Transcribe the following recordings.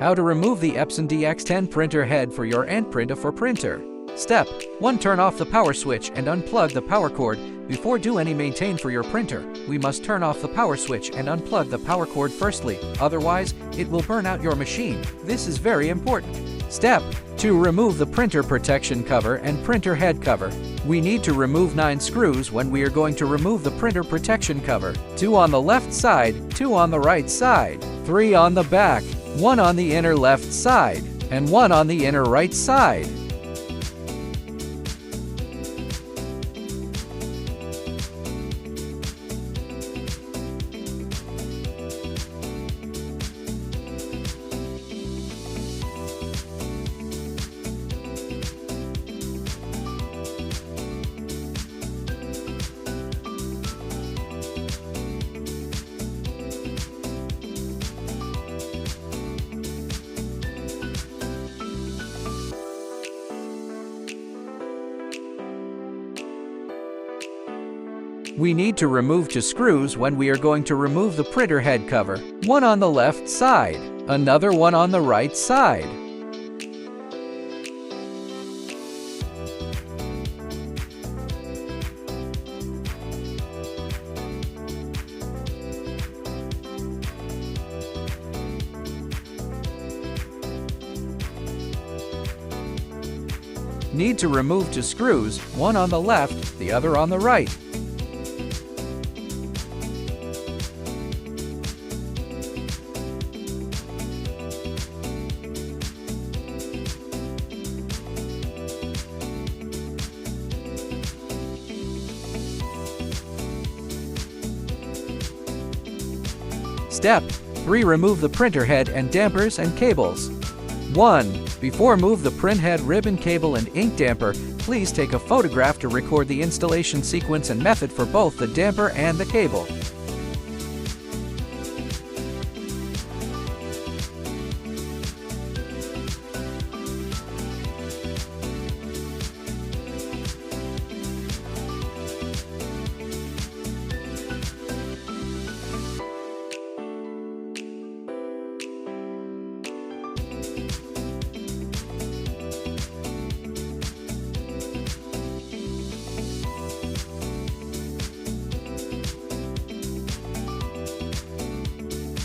How to remove the Epson Dx10 printer head for your Antprint A4pro printer. Step 1. Turn off the power switch and unplug the power cord. Before do any maintain for your printer, we must turn off the power switch and unplug the power cord firstly, otherwise it will burn out your machine. This is very important. Step 2. Remove the printer protection cover and printer head cover. We need to remove 9 screws when we are going to remove the printer protection cover. 2 on the left side, 2 on the right side, 3 on the back, 1 on the inner left side, and 1 on the inner right side. We need to remove 2 screws when we are going to remove the printer head cover. 1 on the left side, another 1 on the right side. Need to remove 2 screws, 1 on the left, the other on the right. Step 3. Remove the printer head and dampers and cables. 1. Before move the print head ribbon cable and ink damper, please take a photograph to record the installation sequence and method for both the damper and the cable.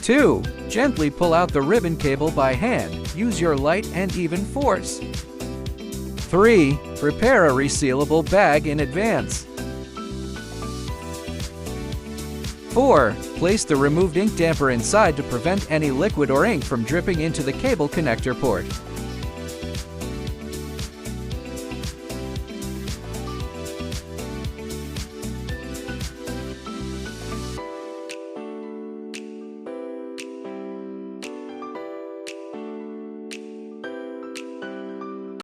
Two. Gently pull out the ribbon cable by hand. Use your light and even force. 3. Prepare a resealable bag in advance. 4. Place the removed ink damper inside to prevent any liquid or ink from dripping into the cable connector port.